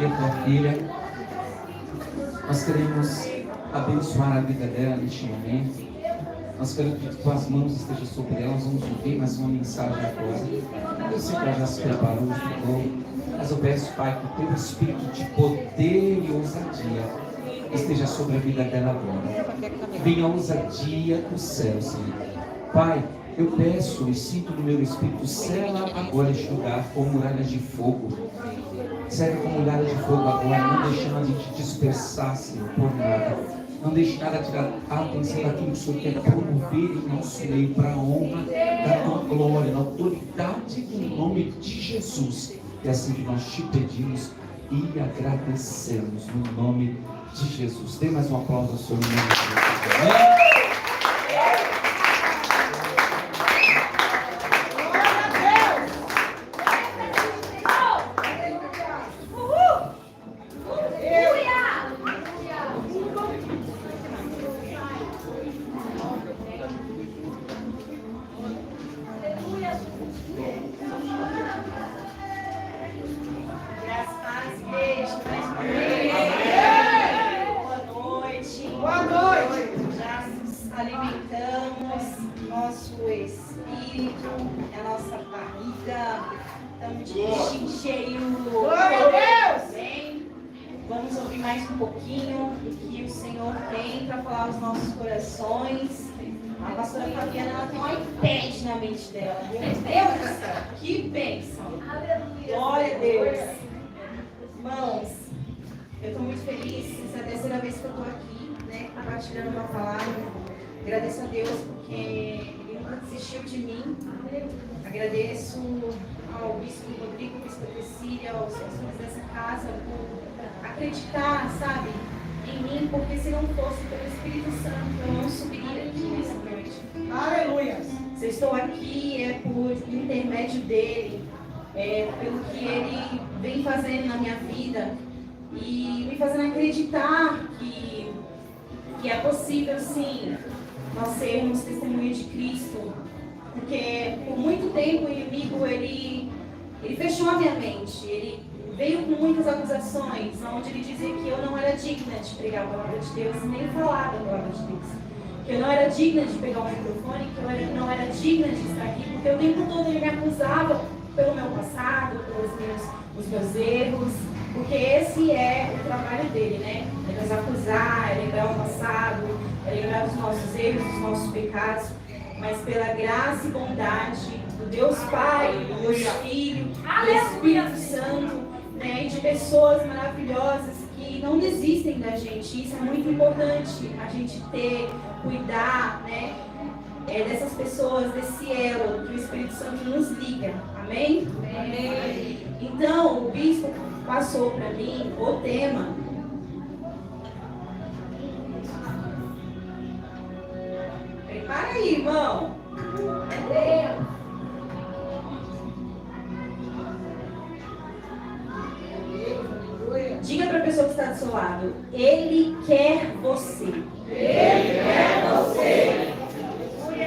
aqui a tua filha. Nós queremos abençoar a vida dela neste momento. Nós queremos que tuas mãos estejam sobre ela. Nós vamos ouvir mais uma mensagem agora. Eu sei que ela já se preparou, estudou. Mas eu peço, Pai, que o teu espírito de poder e ousadia esteja sobre a vida dela agora. Venha a ousadia do céu, Senhor. Pai, eu peço e sinto no meu espírito, sela agora este lugar com muralhas de fogo. Sela com muralhas de fogo agora, não deixando a gente dispersar, Senhor, por nada. Não deixe nada tirar a atenção daquilo que o Senhor quer promover em nosso meio, para a honra da tua glória, na autoridade do nome de Jesus. É assim que nós te pedimos e agradecemos no nome de Jesus. Dê mais um aplauso ao Senhor no nome de Jesus. Amém? A pastora Fabiana, ela tem um iPad na mente dela. Meu Deus do céu, que bênção. Glória a Deus. Irmãos, eu estou muito feliz. Essa é a terceira vez que eu estou aqui, né, compartilhando uma palavra. Agradeço a Deus porque Ele nunca desistiu de mim. Agradeço ao bispo Rodrigo, bispo Cecília, aos pastores dessa casa por acreditar, sabe, em mim, porque se não fosse pelo Espírito Santo, eu não subiria aqui nessa noite. Aleluia! Se eu estou aqui é por intermédio dele, pelo que ele vem fazendo na minha vida e me fazendo acreditar que é possível, sim, nós sermos testemunha de Cristo, porque por muito tempo o inimigo ele fechou a minha mente, ele veio com muitas acusações, onde ele dizia que eu não era digna de pregar a palavra de Deus, nem falar da palavra de Deus. Que eu não era digna de pegar o microfone, que eu não era digna de estar aqui, porque o tempo todo ele me acusava pelo meu passado, pelos meus erros, porque esse é o trabalho dele, né? É nos acusar, é lembrar o passado, é lembrar dos nossos erros, dos nossos pecados, mas pela graça e bondade do Deus Pai, do Deus Filho, do Espírito Santo, né, de pessoas maravilhosas que não desistem da gente. Isso é muito importante, a gente ter, cuidar, né, dessas pessoas, desse elo que o Espírito Santo nos liga. Amém? Amém. Então, o bispo passou para mim o tema. Prepara aí, irmão. Diga para a pessoa que está do seu lado: Ele quer você. Ele quer você.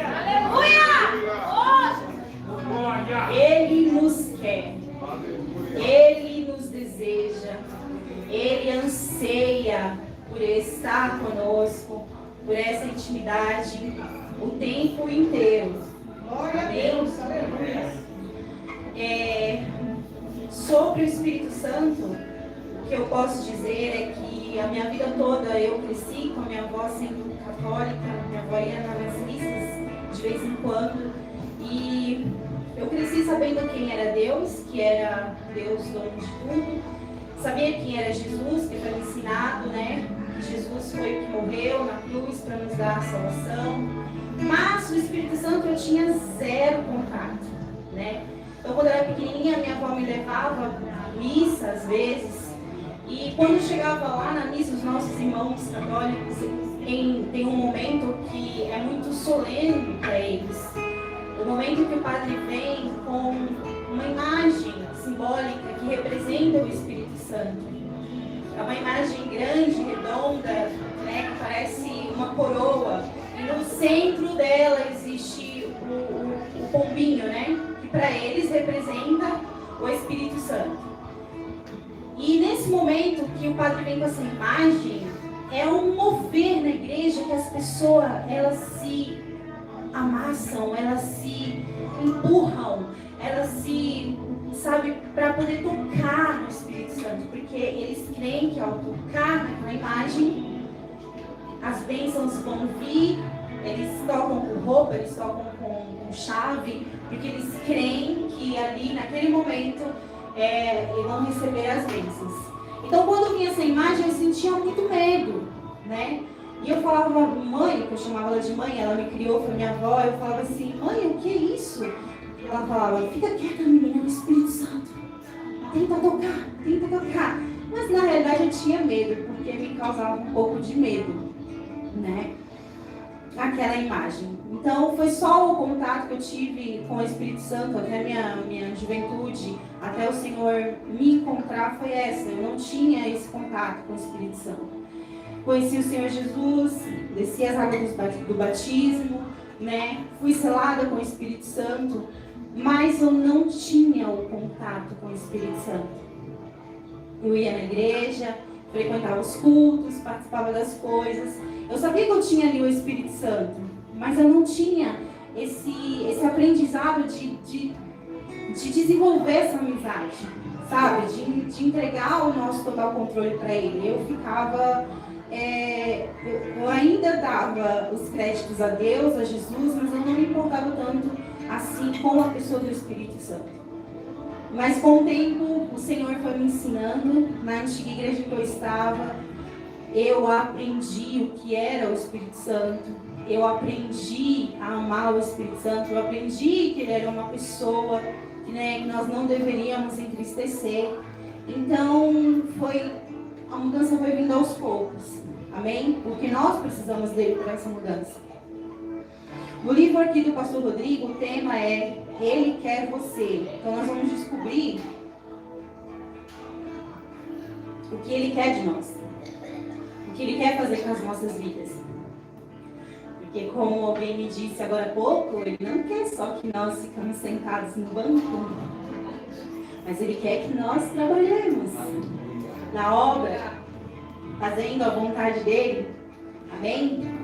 Aleluia! Ele nos quer. Ele nos deseja. Ele anseia por estar conosco, por essa intimidade o tempo inteiro. Amém? Sobre o Espírito Santo, o que eu posso dizer é que a minha vida toda eu cresci com a minha avó sendo católica, minha avó ia nas missas de vez em quando, e eu cresci sabendo quem era Deus, que era Deus dono de tudo, sabia quem era Jesus, que foi ensinado, né? Jesus foi o que morreu na cruz para nos dar a salvação, mas o Espírito Santo eu tinha zero contato, né? Então quando eu era pequenininha, minha avó me levava à missa às vezes, e quando chegava lá na missa, os nossos irmãos católicos tem um momento que é muito solene para eles. O momento que o padre vem com uma imagem simbólica que representa o Espírito Santo. É uma imagem grande, redonda, né, que parece uma coroa. E no centro dela existe o pombinho, né, que para eles representa o Espírito Santo. E nesse momento que o padre vem com essa imagem, é um mover na igreja que as pessoas, elas se amassam, elas se empurram, elas se, sabe, para poder tocar no Espírito Santo, porque eles creem que ao tocar na imagem, as bênçãos vão vir, eles tocam com roupa, eles tocam com chave, porque eles creem que ali, naquele momento, eles vão receber as bênçãos. Então, quando eu vi essa imagem, eu sentia muito medo, né? E eu falava, mãe, que eu chamava ela de mãe, ela me criou, foi minha avó, eu falava assim, mãe, o que é isso? Ela falava, fica quieta, menina, é o Espírito Santo. Tenta tocar. Mas na realidade eu tinha medo, porque me causava um pouco de medo, né? Aquela imagem. Então foi só o contato que eu tive com o Espírito Santo até minha juventude, até o Senhor me encontrar, foi essa. Eu não tinha esse contato com o Espírito Santo. Conheci o Senhor Jesus, desci as águas do batismo, né? Fui selada com o Espírito Santo, mas eu não tinha o contato com o Espírito Santo. Eu ia na igreja, frequentava os cultos, participava das coisas. Eu sabia que eu tinha ali o Espírito Santo, mas eu não tinha esse aprendizado de desenvolver essa amizade, sabe? De entregar o nosso total controle para Ele. Eu ficava... eu ainda dava os créditos a Deus, a Jesus, mas eu não me importava tanto assim com a pessoa do Espírito Santo. Mas com o tempo, o Senhor foi me ensinando. Na antiga igreja que eu estava, eu aprendi o que era o Espírito Santo, eu aprendi a amar o Espírito Santo, eu aprendi que ele era uma pessoa, né, que nós não deveríamos entristecer. Então, a mudança foi vindo aos poucos, amém? Porque nós precisamos dele para essa mudança. No livro aqui do pastor Rodrigo, o tema é Ele Quer Você. Então nós vamos descobrir o que Ele quer de nós, o que Ele quer fazer com as nossas vidas. Porque como alguém me disse agora há pouco, Ele não quer só que nós ficamos sentados no banco, mas Ele quer que nós trabalhemos na obra, fazendo a vontade dEle. Amém?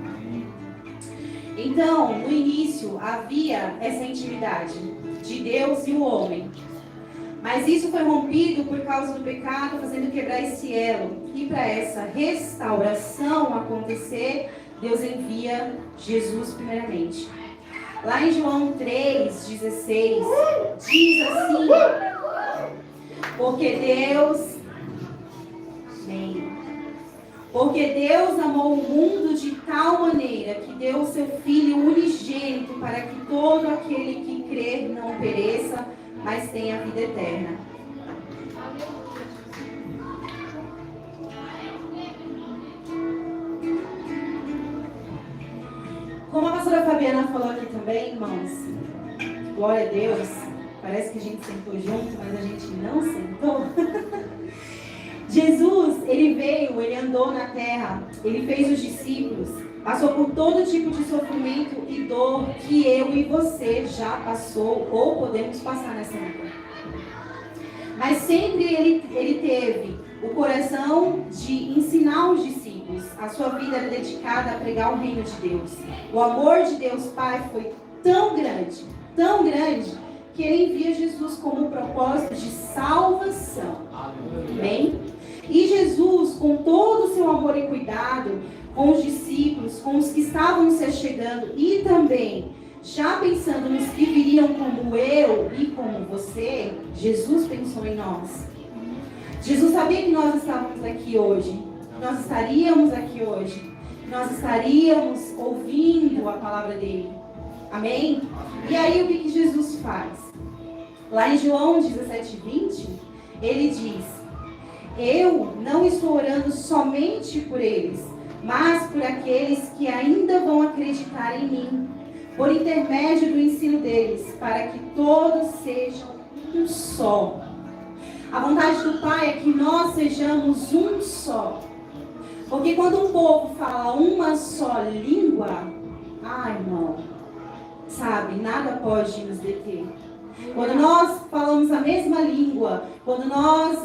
Então, no início, havia essa intimidade de Deus e o homem. Mas isso foi rompido por causa do pecado, fazendo quebrar esse elo. E para essa restauração acontecer, Deus envia Jesus primeiramente. Lá em João 3,16, diz assim: Porque Deus amou o mundo de tal maneira que deu o seu Filho unigênito para que todo aquele que crer não pereça, mas tenha a vida eterna. Como a pastora Fabiana falou aqui também, irmãos, glória a Deus, parece que a gente sentou junto, mas a gente não sentou. Jesus, ele veio, ele andou na terra, ele fez os discípulos, passou por todo tipo de sofrimento e dor que eu e você já passou ou podemos passar nessa vida. Mas sempre ele teve o coração de ensinar os discípulos. A sua vida era dedicada a pregar o reino de Deus. O amor de Deus Pai foi tão grande, que ele envia Jesus como um propósito de salvação. Amém? E Jesus, com todo o seu amor e cuidado, com os discípulos, com os que estavam se achegando e também já pensando nos que viriam como eu e como você, Jesus pensou em nós. Jesus sabia que nós estávamos aqui hoje, nós estaríamos aqui hoje, nós estaríamos ouvindo a palavra dele. Amém? E aí o que Jesus faz? Lá em João 17:20, ele diz: Eu não estou orando somente por eles, mas por aqueles que ainda vão acreditar em mim, por intermédio do ensino deles, para que todos sejam um só. A vontade do Pai é que nós sejamos um só. Porque quando um povo fala uma só língua, irmão, sabe, nada pode nos deter. Quando nós falamos a mesma língua, quando nós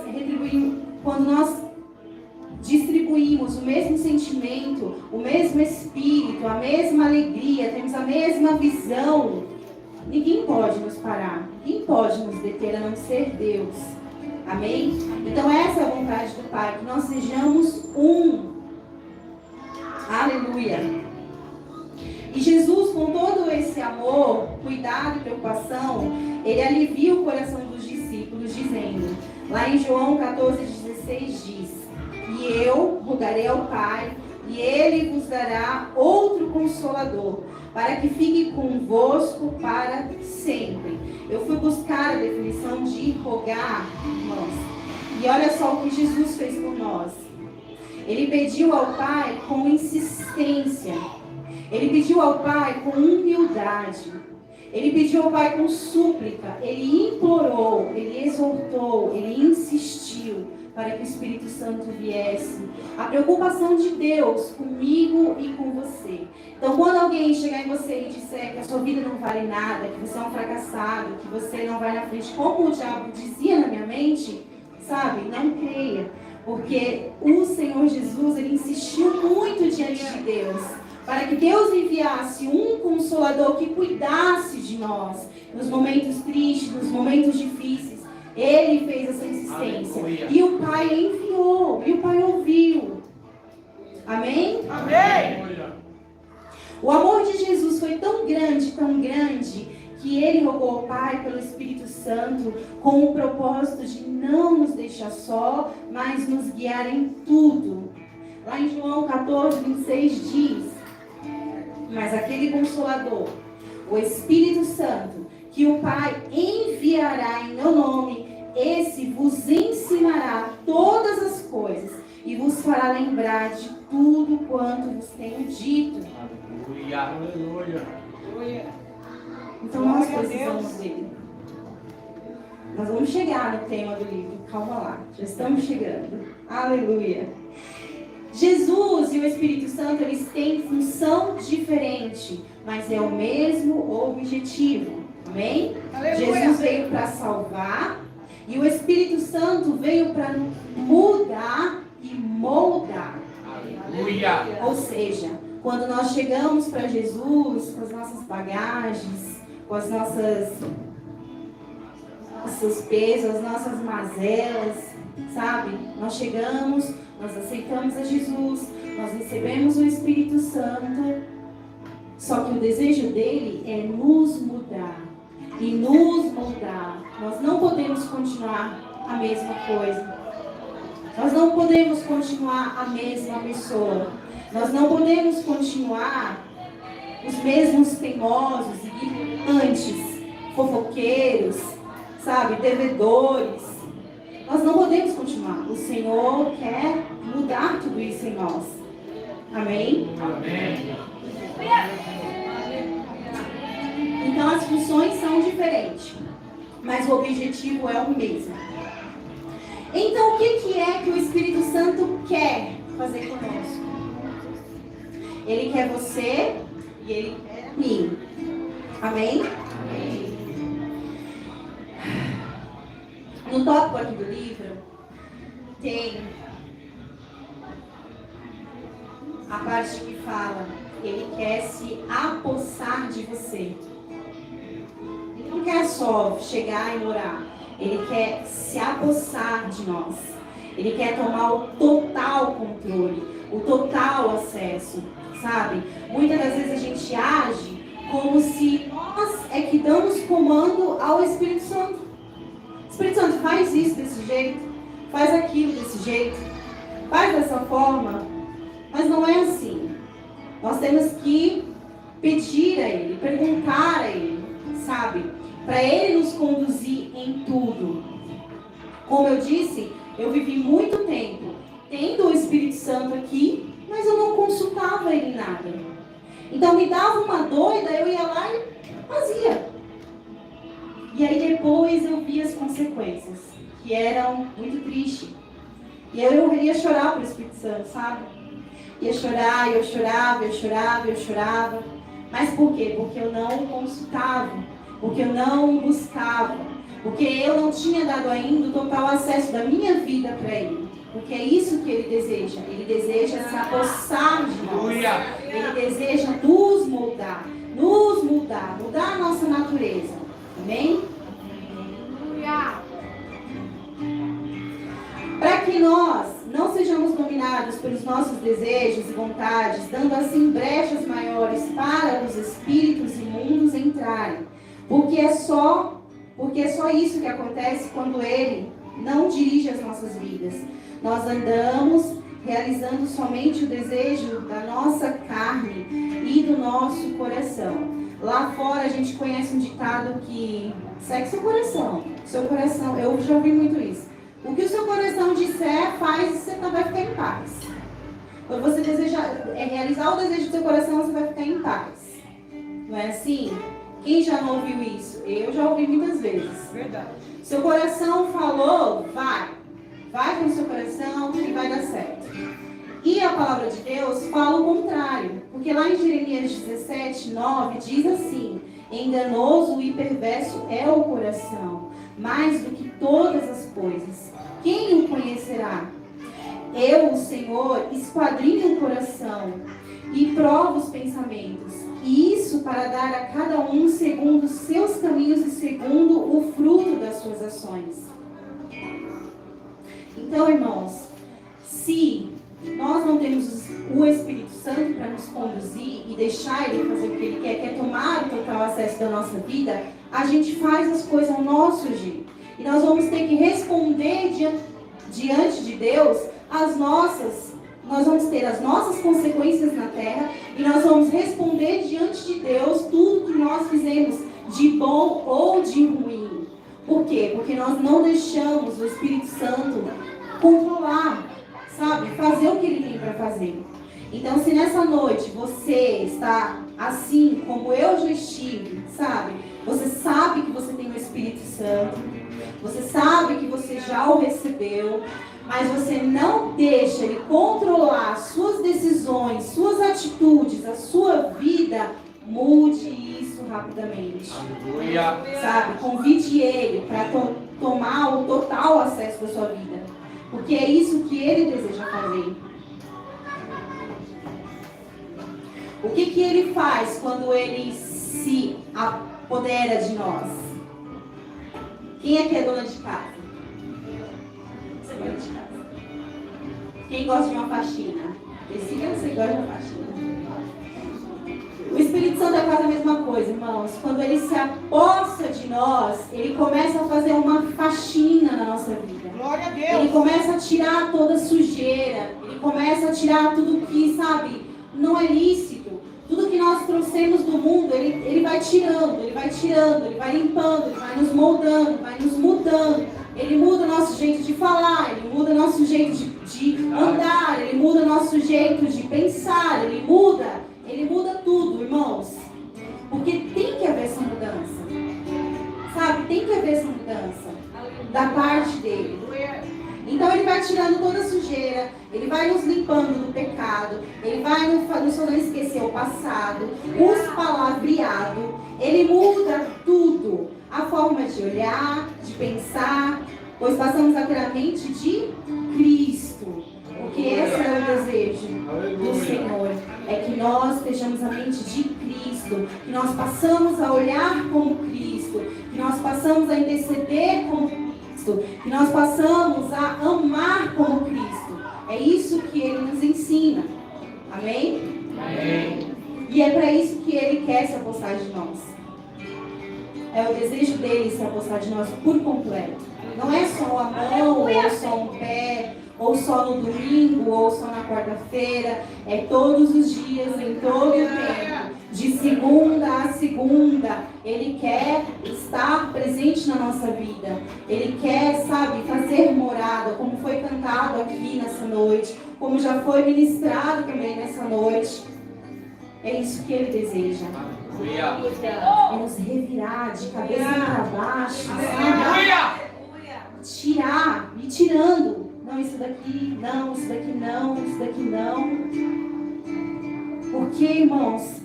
quando nós distribuímos o mesmo sentimento, o mesmo espírito, a mesma alegria, temos a mesma visão, ninguém pode nos parar, ninguém pode nos deter a não ser Deus. Amém? Então essa é a vontade do Pai, que nós sejamos um. Aleluia! E Jesus, com todo esse amor, cuidado e preocupação, ele alivia o coração dos discípulos, dizendo, lá em João 14,16 diz: E eu rogarei ao Pai, e Ele vos dará outro Consolador, para que fique convosco para sempre. Eu fui buscar a definição de rogar, irmãos. E olha só o que Jesus fez por nós. Ele pediu ao Pai com insistência. Ele pediu ao Pai com humildade. Ele pediu ao Pai com súplica. Ele implorou, ele exortou, ele insistiu para que o Espírito Santo viesse. A preocupação de Deus comigo e com você. Então, quando alguém chegar em você e disser que a sua vida não vale nada, que você é um fracassado, que você não vai na frente, como o diabo dizia na minha mente, sabe? Não creia. Porque o Senhor Jesus, ele insistiu muito diante de Deus, para que Deus enviasse um Consolador que cuidasse de nós, nos momentos tristes, nos momentos difíceis. Ele fez essa insistência. Aleluia. E o Pai enviou, e o Pai ouviu. Amém? Amém! O amor de Jesus foi tão grande, que ele rogou ao Pai pelo Espírito Santo com o propósito de não nos deixar só, mas nos guiar em tudo. Lá em João 14,26 diz: Mas aquele Consolador, o Espírito Santo, que o Pai enviará em meu nome, esse vos ensinará todas as coisas e vos fará lembrar de tudo quanto vos tenho dito. Aleluia, aleluia. Então nós precisamos dele. Nós vamos chegar no tema do livro, calma lá, já estamos chegando. Aleluia. Jesus e o Espírito Santo, eles têm função diferente, mas é o mesmo objetivo. Amém? Aleluia. Jesus veio para salvar e o Espírito Santo veio para mudar e moldar. Aleluia. Ou seja, quando nós chegamos para Jesus com as nossas bagagens, com os seus pesos, as nossas mazelas, sabe? Nós chegamos, nós aceitamos a Jesus, nós recebemos o Espírito Santo, só que o desejo dele é nos mudar e nos moldar. Nós não podemos continuar a mesma coisa. Nós não podemos continuar a mesma pessoa. Nós não podemos continuar os mesmos teimosos, ignorantes, fofoqueiros, sabe, devedores. Nós não podemos continuar. O Senhor quer mudar tudo isso em nós. Amém? Amém. Então as funções são diferentes, mas o objetivo é o mesmo. Então o que é que o Espírito Santo quer fazer conosco? Ele quer você e ele quer mim. Amém? Amém. No tópico aqui do livro tem a parte que fala: ele quer se apossar de você. Ele não quer só chegar e morar. Ele quer se apossar de nós. Ele quer tomar o total controle, o total acesso, sabe? Muitas das vezes a gente age como se nós é que damos comando ao Espírito Santo. Espírito Santo, faz isso desse jeito, faz aquilo desse jeito, faz dessa forma. Mas não é assim. Nós temos que pedir a Ele, perguntar a Ele, sabe? Para Ele nos conduzir em tudo. Como eu disse, eu vivi muito tempo tendo o Espírito Santo aqui, mas eu não consultava Ele em nada. Então me dava uma doida, eu ia lá e fazia. E aí depois eu vi as consequências, que eram muito tristes. E eu ia chorar pro Espírito Santo, sabe? Ia chorar, eu chorava. Mas por quê? Porque eu não consultava, porque eu não buscava, porque eu não tinha dado ainda o total acesso da minha vida para Ele. Porque é isso que Ele deseja. Ele deseja se apossar de nós. Aleluia. Ele deseja nos moldar, mudar a nossa natureza. Amém? Para que nós não sejamos dominados pelos nossos desejos e vontades, dando assim brechas maiores para os espíritos imundos entrarem. Porque é só isso que acontece quando Ele não dirige as nossas vidas. Nós andamos realizando somente o desejo da nossa carne e do nosso coração. Lá fora a gente conhece um ditado que segue seu coração. Seu coração, eu já ouvi muito isso. O que o seu coração disser, faz e você vai ficar em paz. Quando você deseja realizar o desejo do seu coração, você vai ficar em paz. Não é assim? Quem já não ouviu isso? Eu já ouvi muitas vezes. Verdade. Seu coração falou, vai. Vai com o seu coração que vai dar certo. E a palavra de Deus fala o contrário. Porque lá em Jeremias 17, 9, diz assim: enganoso e perverso é o coração, mais do que todas as coisas. Quem o conhecerá? Eu, o Senhor, esquadrinho o coração e provo os pensamentos. E isso para dar a cada um segundo os seus caminhos e segundo o fruto das suas ações. Então, irmãos, se nós não temos o Espírito Santo para nos conduzir e deixar Ele fazer o que Ele quer tomar o total acesso da nossa vida, a gente faz as coisas ao nosso jeito. E nós vamos ter que responder diante de Deus nós vamos ter as nossas consequências na terra e nós vamos responder diante de Deus tudo que nós fizemos de bom ou de ruim. Por quê? Porque nós não deixamos o Espírito Santo controlar, sabe? Fazer o que Ele tem para fazer. Então, se nessa noite você está assim como eu já estive, sabe? Você sabe que você tem o Espírito Santo, você sabe que você já o recebeu, mas você não deixa ele controlar suas decisões, suas atitudes, a sua vida, mude isso rapidamente. Aleluia. Sabe? Convide ele para tomar o total acesso da sua vida. Porque é isso que ele deseja fazer. O que ele faz quando ele se apodera de nós? Quem é que é dona de casa? Você é dona de casa. Quem gosta de uma faxina? Decida você gosta de uma faxina. O Espírito Santo é quase a mesma coisa, irmãos. Quando ele se aposta de nós, ele começa a fazer uma faxina na nossa vida. Glória a Deus. Ele começa a tirar toda a sujeira. Ele começa a tirar tudo que, sabe, não é lícito. Tudo que nós trouxemos do mundo, ele vai tirando, ele vai limpando, ele vai nos moldando, vai nos mudando. Ele muda o nosso jeito de falar, ele muda o nosso jeito de andar, ele muda o nosso jeito de pensar, ele muda tudo, irmãos. Porque tem que haver essa mudança. Sabe, tem que haver essa mudança da parte dele. Então ele vai tirando toda a sujeira, ele vai nos limpando do pecado, ele vai nos fazendo esquecer o passado, os palavreados, ele muda tudo, a forma de olhar, de pensar, pois passamos a ter a mente de Cristo, porque esse é o desejo do Senhor, é que nós estejamos a mente de Cristo, que nós passamos a olhar como Cristo, que nós passamos a interceder como Cristo, que nós passamos a amar como Cristo. É isso que Ele nos ensina. Amém? Amém. E é para isso que Ele quer se apossar de nós. É o desejo dele se apossar de nós por completo. Não é só a mão, ou só um pé, ou só no domingo, ou só na quarta-feira. É todos os dias, em todo o tempo. De segunda a segunda, Ele quer estar presente na nossa vida. Ele quer, sabe, fazer morada, como foi cantado aqui nessa noite, como já foi ministrado também nessa noite. É isso que Ele deseja. Aleluia. É nos revirar de cabeça para baixo, sabe? Aleluia. Tirar, e tirando. Não, isso daqui não, isso daqui não, isso daqui não. Porque, irmãos,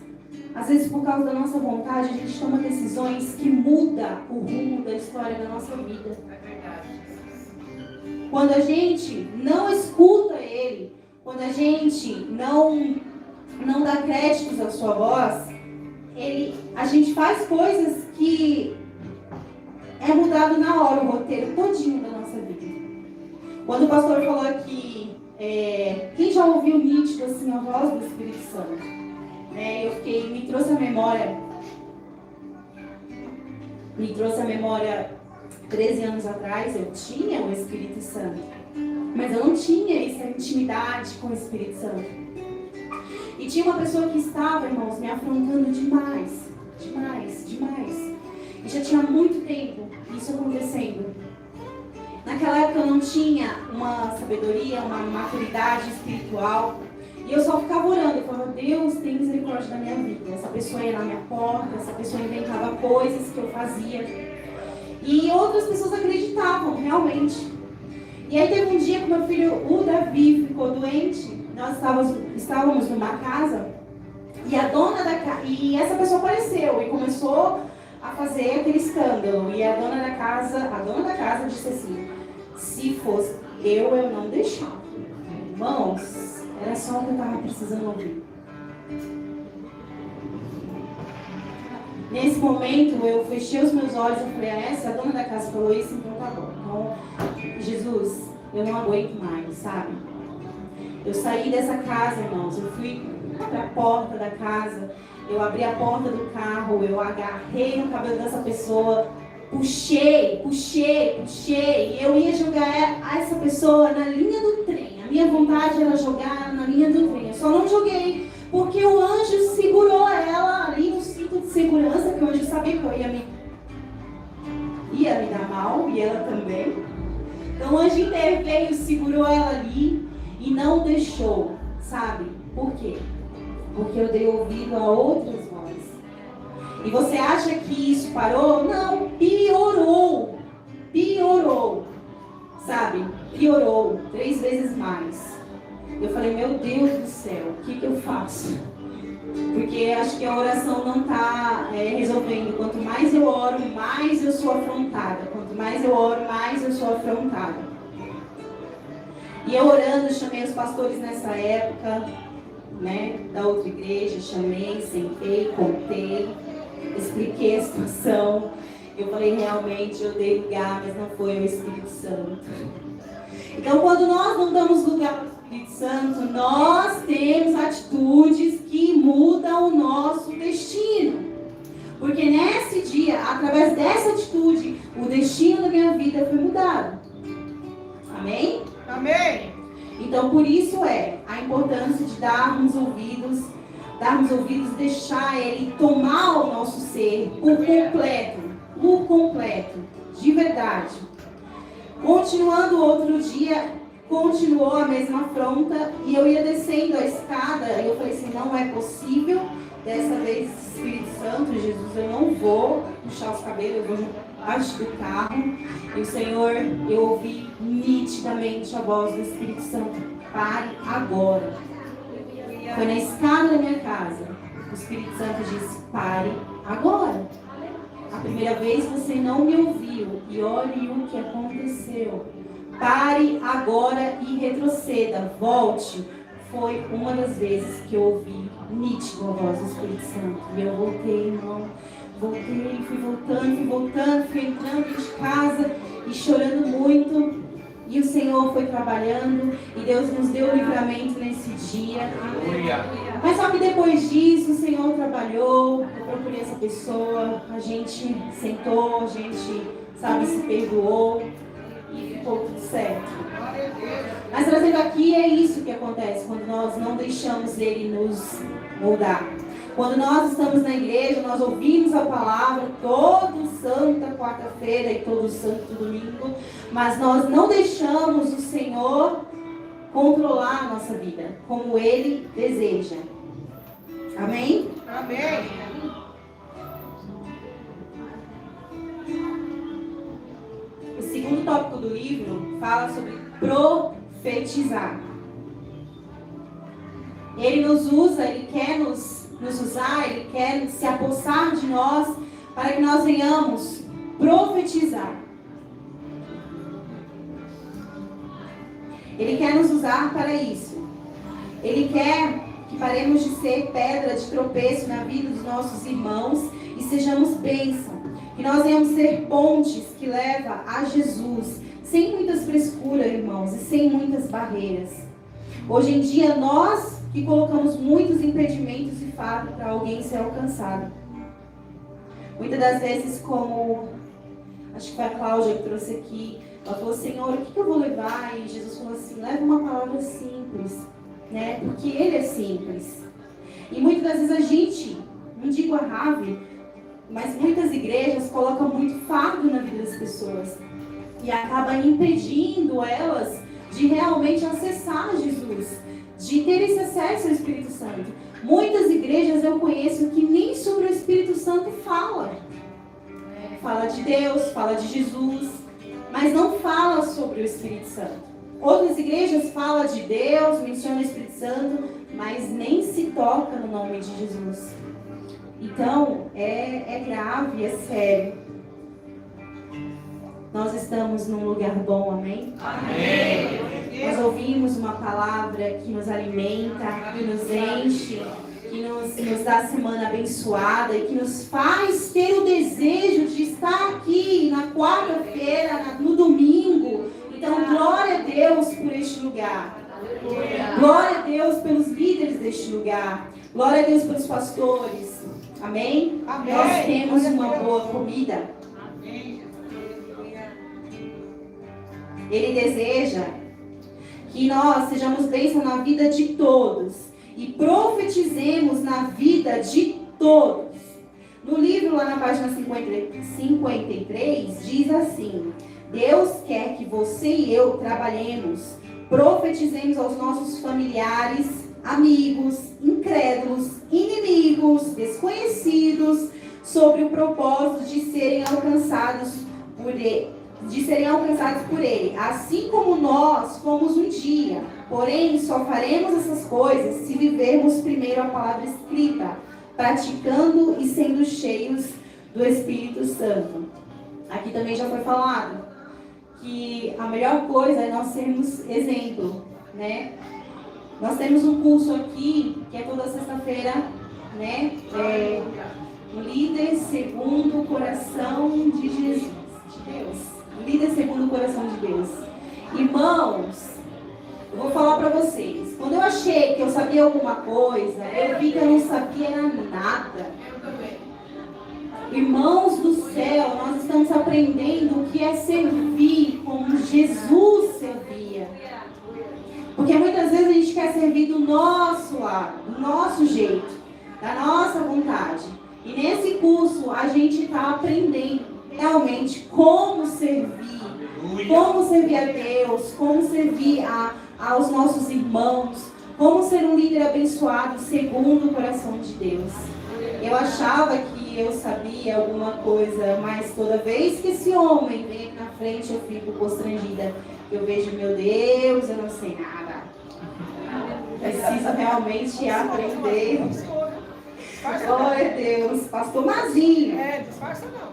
às vezes por causa da nossa vontade, a gente toma decisões que mudam o rumo da história da nossa vida. quando a gente não escuta Ele, quando a gente não dá créditos à sua voz, a gente faz coisas que é mudado na hora o roteiro todinho da nossa vida. Quando o pastor falou aqui, quem já ouviu nítido assim a voz do Espírito Santo? Me trouxe a memória 13 anos atrás, eu tinha o Espírito Santo, mas eu não tinha essa intimidade com o Espírito Santo. E tinha uma pessoa que estava, irmãos, me afrontando demais. E já tinha muito tempo isso acontecendo. Naquela época eu não tinha uma sabedoria, uma maturidade espiritual. E eu só ficava orando. Eu falava, Deus, tem misericórdia da minha vida. Essa pessoa ia na minha porta, essa pessoa inventava coisas que eu fazia. E outras pessoas acreditavam, realmente. E aí teve um dia que meu filho, o Davi, ficou doente. Nós estávamos numa casa. E a dona da casa... E essa pessoa apareceu e começou a fazer aquele escândalo. E a dona da casa disse assim, se fosse eu não deixava. Irmãos, era só o que eu estava precisando ouvir. Nesse momento, eu fechei os meus olhos e falei, se a dona da casa falou isso, então tá bom. Então, Jesus, eu não aguento mais, sabe? Eu saí dessa casa, irmãos, eu fui para a porta da casa, eu abri a porta do carro, eu agarrei no cabelo dessa pessoa, puxei, e eu ia jogar essa pessoa na linha do trem. A minha vontade era jogar na linha do trem. Eu só não joguei porque o anjo segurou ela ali no cinto de segurança, que o anjo sabia que eu ia me dar mal, e ela também. Então o anjo interveio, segurou ela ali e não deixou, sabe? Por quê? Porque eu dei ouvido a outras vozes. E você acha que isso parou? Não, piorou. Sabe? Piorou 3 vezes mais. Eu falei, meu Deus do céu, o que eu faço? Porque acho que a oração não está resolvendo. Quanto mais eu oro, mais eu sou afrontada. Quanto mais eu oro, mais eu sou afrontada. E eu orando, chamei os pastores nessa época, da outra igreja, chamei, sentei, contei, expliquei a situação. Eu falei, realmente, eu dei lugar, mas não foi o Espírito Santo. Então, quando nós não damos lugar ao Espírito Santo, nós temos atitudes que mudam o nosso destino. Porque nesse dia, através dessa atitude, o destino da minha vida foi mudado. Amém? Amém. Então, por isso a importância de darmos ouvidos, deixar Ele tomar o nosso ser por completo, de verdade. Continuando outro dia, continuou a mesma afronta, e eu ia descendo a escada, e eu falei assim, não é possível, dessa vez, Espírito Santo, Jesus, eu não vou puxar os cabelos, eu vou abaixo do carro. E o Senhor, eu ouvi nitidamente a voz do Espírito Santo, pare agora. Foi na escada da minha casa, o Espírito Santo disse, pare agora. A primeira vez você não me ouviu, e olhe o que aconteceu. Pare agora e retroceda, volte. Foi uma das vezes que eu ouvi nítido a voz do Espírito Santo. E eu voltei, irmão. Fui voltando, fui entrando de casa e chorando muito. E o Senhor foi trabalhando e Deus nos deu livramento nesse dia. Mas só que depois disso o Senhor trabalhou, eu procurei essa pessoa, a gente sentou, a gente, se perdoou e ficou tudo certo. Mas trazendo aqui, é isso que acontece quando nós não deixamos Ele nos moldar. Quando nós estamos na igreja, nós ouvimos a palavra todo santa quarta-feira e todo santo domingo, mas nós não deixamos o Senhor controlar a nossa vida, como Ele deseja. Amém? Amém. O segundo tópico do livro fala sobre profetizar. Ele nos usa, Ele quer nos usar, Ele quer se apossar de nós para que nós venhamos profetizar. Ele quer nos usar para isso. Ele quer que paremos de ser pedra de tropeço na vida dos nossos irmãos e sejamos bênção. Que nós venhamos ser pontes que levam a Jesus, sem muitas frescuras, irmãos, e sem muitas barreiras. Hoje em dia, nós que colocamos muitos impedimentos e fardos para alguém ser alcançado. Muitas das vezes, como acho que foi a Cláudia que trouxe aqui, ela falou: Senhor, o que eu vou levar? E Jesus falou assim: leva uma palavra simples, né? Porque Ele é simples. E muitas das vezes a gente, não digo a rave, mas muitas igrejas colocam muito fardo na vida das pessoas e acaba impedindo elas de realmente acessar Jesus, de ter esse acesso ao Espírito Santo. Muitas igrejas eu conheço que nem sobre o Espírito Santo fala. Fala de Deus, fala de Jesus, mas não fala sobre o Espírito Santo. Outras igrejas falam de Deus, mencionam o Espírito Santo, mas nem se toca no nome de Jesus. Então, é grave, é sério. Nós estamos num lugar bom, amém? Amém. Nós ouvimos uma palavra que nos alimenta, que nos enche, que nos dá a semana abençoada e que nos faz ter o desejo de estar aqui na quarta-feira, no domingo. Então, glória a Deus por este lugar. Glória a Deus pelos líderes deste lugar. Glória a Deus pelos pastores. Amém? Amém. Nós temos uma boa comida. Ele deseja que nós sejamos bênção na vida de todos e profetizemos na vida de todos. No livro, lá na página 53, diz assim: Deus quer que você e eu trabalhemos, profetizemos aos nossos familiares, amigos, incrédulos, inimigos, desconhecidos, sobre o propósito de serem alcançados por Ele. Assim como nós fomos um dia. Porém, só faremos essas coisas se vivermos primeiro a palavra escrita, praticando e sendo cheios do Espírito Santo. Aqui também já foi falado que a melhor coisa é nós sermos exemplo, né? Nós temos um curso aqui, que é toda sexta-feira, né? O líder segundo o coração de Jesus, de Deus. Líder segundo o coração de Deus. Irmãos, eu vou falar para vocês. Quando eu achei que eu sabia alguma coisa, eu vi que eu não sabia nada. Irmãos do céu, nós estamos aprendendo o que é servir como Jesus servia. Porque muitas vezes a gente quer servir do nosso lado, do nosso jeito, da nossa vontade. E nesse curso a gente está aprendendo realmente como servir a Deus, como servir aos nossos irmãos, como ser um líder abençoado segundo o coração de Deus. Eu achava que eu sabia alguma coisa, mas toda vez que esse homem vem aqui na frente eu fico constrangida. Eu vejo, meu Deus, eu não sei nada. Preciso realmente aprender. Glória a Deus, pastor Mazinho. Disfarça não.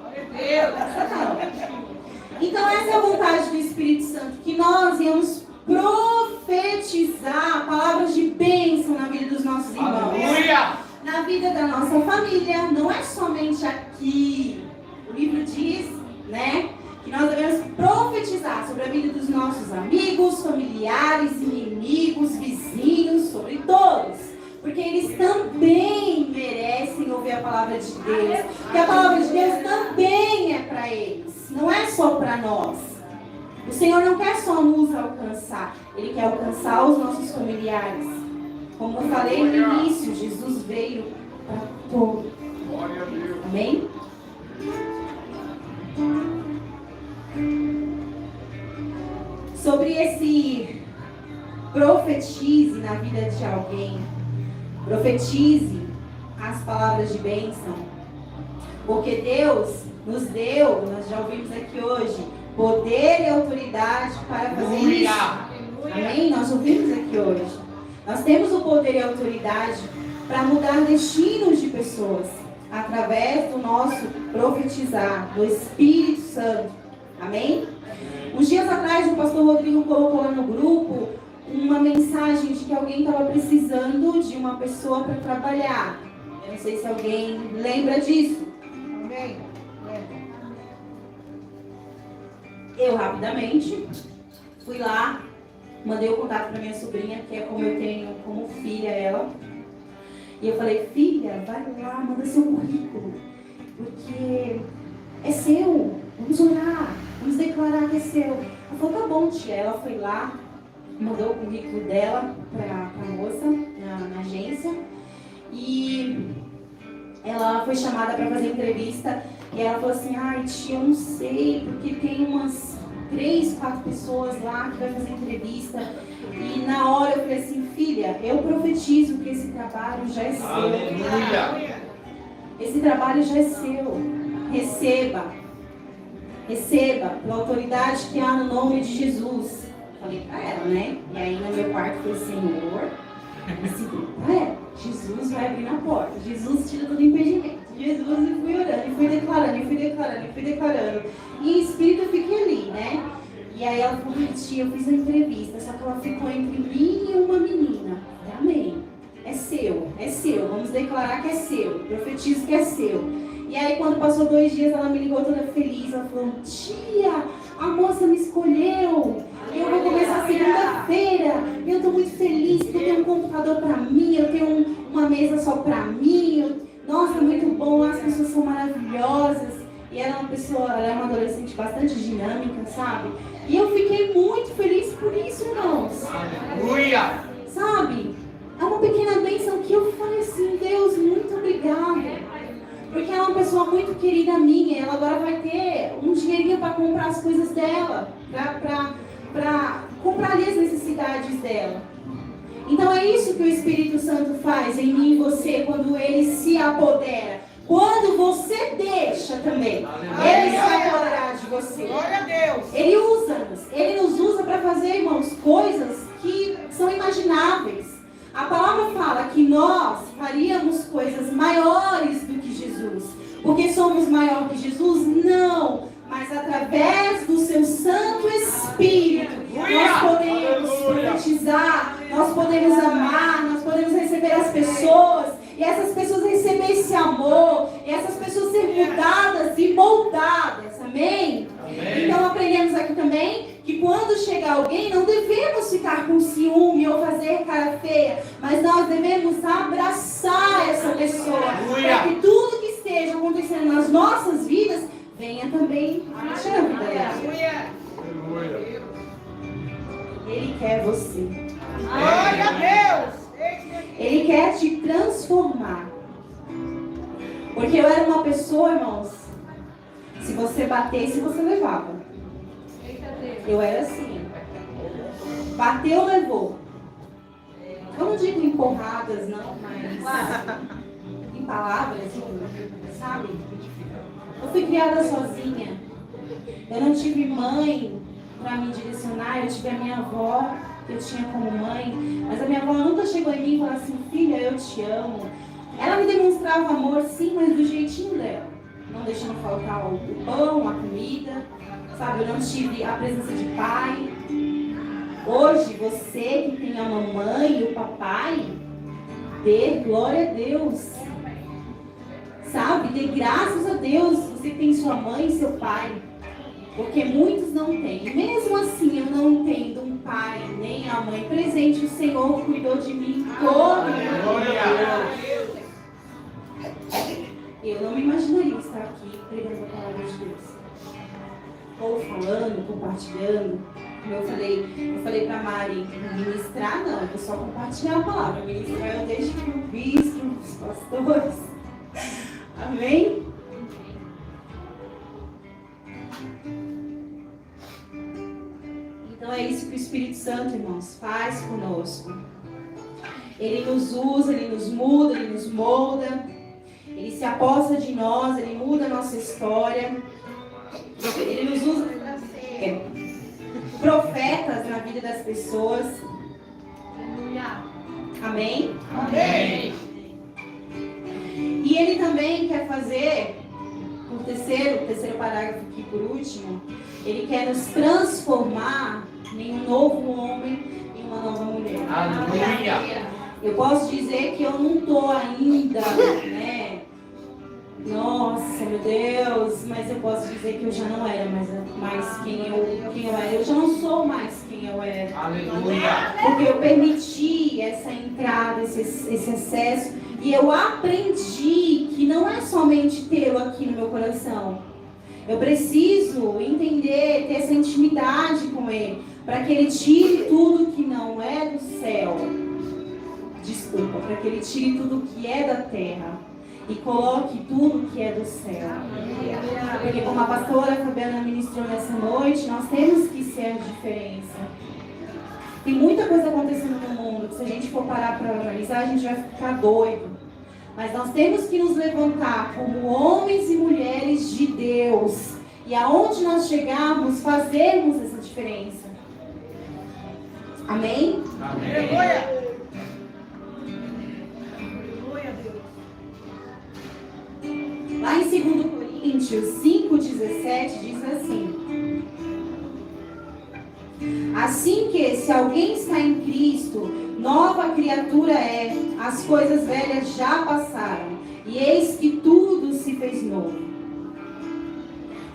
Então essa é a vontade do Espírito Santo, que nós íamos profetizar palavras de bênção na vida dos nossos irmãos. Aleluia. Na vida da nossa família, não é somente aqui. O livro diz, né, que nós devemos profetizar sobre a vida dos nossos amigos, familiares, inimigos, vizinhos, sobre todos. Porque eles também merecem ouvir a palavra de Deus. Porque a palavra de Deus também é para eles. Não é só para nós. O Senhor não quer só nos alcançar. Ele quer alcançar os nossos familiares. Como eu falei no início, Jesus veio para todos. Amém? Sobre esse profetize na vida de alguém. Profetize as palavras de bênção. Porque Deus nos deu, nós já ouvimos aqui hoje, poder e autoridade para fazer isso. Amém? Nós ouvimos aqui hoje. Nós temos o poder e a autoridade para mudar destinos de pessoas através do nosso profetizar, do Espírito Santo. Amém? Uns dias atrás, o pastor Rodrigo colocou lá no grupo uma mensagem de que alguém estava precisando de uma pessoa para trabalhar. Eu não sei se alguém lembra disso. Amém. Eu, rapidamente, fui lá, mandei o contato para minha sobrinha, que é como eu tenho como filha ela. E eu falei, filha, vai lá, manda seu currículo, porque é seu, vamos orar, vamos declarar que é seu. Ela falou, tá bom, tia. Ela foi lá, mandou o currículo dela para a moça na agência e ela foi chamada para fazer entrevista e ela falou assim, ai tia, eu não sei, porque tem umas 3, 4 pessoas lá que vai fazer entrevista. E na hora eu falei assim, filha, eu profetizo que esse trabalho já é seu. Aleluia. Esse trabalho já é seu. Receba. Receba pela autoridade que há no nome de Jesus. Falei pra ela, né? E aí no meu quarto eu falei, Senhor, Jesus vai abrir na porta. Jesus tira todo impedimento. Jesus, e fui orando, e fui declarando. E em espírito eu fiquei ali, né? E aí ela falou, tia, eu fiz uma entrevista, só que ela ficou entre mim e uma menina. Amém. É seu. Vamos declarar que é seu. Profetizo que é seu. E aí quando passou 2 dias, ela me ligou toda feliz. Ela falou, tia, a moça me escolheu. Eu vou começar segunda-feira. Eu tô muito feliz porque eu tenho um computador pra mim, eu tenho uma mesa só pra mim. Nossa, é muito bom, as pessoas são maravilhosas. E ela é uma pessoa, ela é uma adolescente bastante dinâmica, sabe? E eu fiquei muito feliz por isso, irmãos. Aleluia! Sabe? É uma pequena bênção que eu falei assim, Deus, muito obrigada. Porque ela é uma pessoa muito querida minha. Ela agora vai ter um dinheirinho para comprar as coisas dela. Para comprar ali as necessidades dela. Então é isso que o Espírito Santo faz em mim e você quando ele se apodera. Quando você deixa também, ele se apoderar de você. Glória a Deus. Ele nos usa para fazer, irmãos, coisas que são imagináveis. A palavra fala que nós faríamos coisas maiores do que Jesus. Porque somos maior que Jesus? Não. Mas através do seu Santo Espírito, nós podemos profetizar, nós podemos amar, nós podemos receber as pessoas, e essas pessoas receber esse amor, e essas pessoas serem mudadas e moldadas, amém? Então aprendemos aqui também que quando chegar alguém, não devemos ficar com ciúme ou fazer cara feia, mas nós devemos abraçar essa pessoa, para que tudo que esteja acontecendo nas nossas vidas venha também a vida dela. Ele quer você. Glória a Deus. Ele quer te transformar. Porque eu era uma pessoa, irmãos, se você batesse, você levava. Eu era assim. Bateu, levou. Eu não digo em porradas, não, mas em palavras, sabe? Eu fui criada sozinha. Eu não tive mãe para me direcionar. Eu tive a minha avó, que eu tinha como mãe. Mas a minha avó nunca chegou em mim e falou assim, filha, eu te amo. Ela me demonstrava amor, sim, mas do jeitinho dela. Não deixando faltar o pão, a comida. Sabe, eu não tive a presença de pai. Hoje, você que tem a mamãe e o papai, dê glória a Deus. Sabe, dê graças a Deus, você tem sua mãe e seu pai. Porque muitos não têm. E mesmo assim, eu não tendo um pai, nem a mãe presente, o Senhor cuidou de mim todo. Eu não me imaginaria estar aqui pregando a palavra de Deus. Ou falando, compartilhando. Como eu falei pra Mari, ministrar não, eu vou só compartilhar a palavra. Ministrar eu deixo para o bispo, os pastores. Amém? Então é isso que o Espírito Santo, irmãos, faz conosco. Ele nos usa, ele nos muda, ele nos molda. Ele se aposta de nós, ele muda a nossa história. Ele nos usa para ser profetas na vida das pessoas. Amém? Amém. E ele também quer fazer com o terceiro parágrafo aqui por último, ele quer nos transformar em um novo homem, em uma nova mulher. Aleluia. Eu posso dizer que eu não estou ainda, né? Nossa, meu Deus, mas eu posso dizer que eu já não era mais quem eu era. Eu já não sou mais quem eu era. Aleluia. Porque eu permiti essa entrada, esse acesso. E eu aprendi que não é somente tê-lo aqui no meu coração. Eu preciso entender, ter essa intimidade com Ele, para que Ele tire tudo que não é do céu. Desculpa, para que Ele tire tudo que é da terra e coloque tudo que é do céu. Porque como a pastora Fabiana ministrou nessa noite, nós temos que ser a diferença. Tem muita coisa acontecendo no mundo que se a gente for parar para analisar, a gente vai ficar doido. Mas nós temos que nos levantar como homens e mulheres de Deus. E aonde nós chegarmos, fazermos essa diferença. Amém? Amém. Lá em 2 Coríntios 5,17 diz assim: assim que, se alguém está em Cristo, nova criatura é, as coisas velhas já passaram, e eis que tudo se fez novo.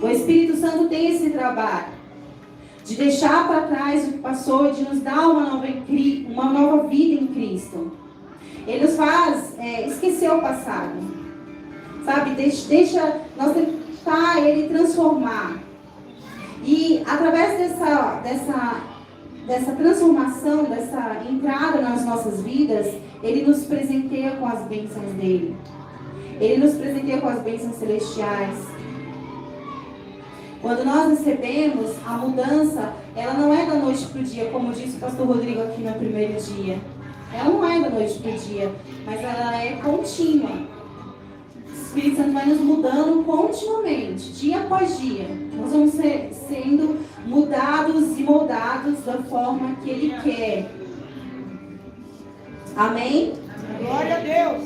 O Espírito Santo tem esse trabalho de deixar para trás o que passou e de nos dar uma nova vida em Cristo. Ele nos faz esquecer o passado, sabe? Deixa nós tentar Ele transformar. E através dessa transformação, dessa entrada nas nossas vidas, Ele nos presenteia com as bênçãos dEle. Ele nos presenteia com as bênçãos celestiais. Quando nós recebemos a mudança, ela não é da noite para o dia, como disse o pastor Rodrigo aqui no primeiro dia. Ela não é da noite para o dia, mas ela é contínua. O Espírito Santo vai nos mudando continuamente, dia após dia. Nós vamos sendo mudados e moldados da forma que Ele quer. Amém? Glória a Deus.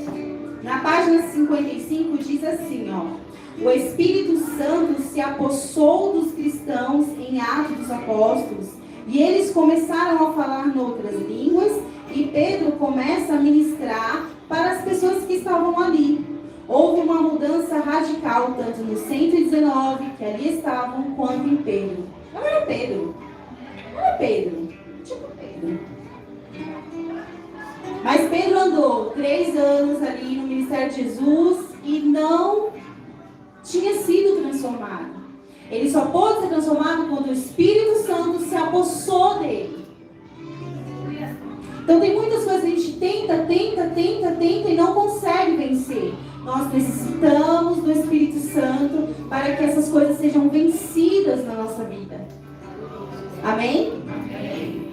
Na página 55 diz assim, ó: o Espírito Santo se apossou dos cristãos em Atos dos Apóstolos e eles começaram a falar noutras línguas e Pedro começa a ministrar para as pessoas que estavam ali. Houve uma mudança radical tanto no 119 que ali estavam quanto em Pedro. Não era Pedro. Não era Pedro. Tipo Pedro. Mas Pedro andou 3 anos ali no ministério de Jesus e não tinha sido transformado. Ele só pôde ser transformado quando o Espírito Santo se apossou dele. Então tem muitas coisas que a gente tenta e não consegue vencer. Nós necessitamos do Espírito Santo para que essas coisas sejam vencidas na nossa vida. Amém? Amém.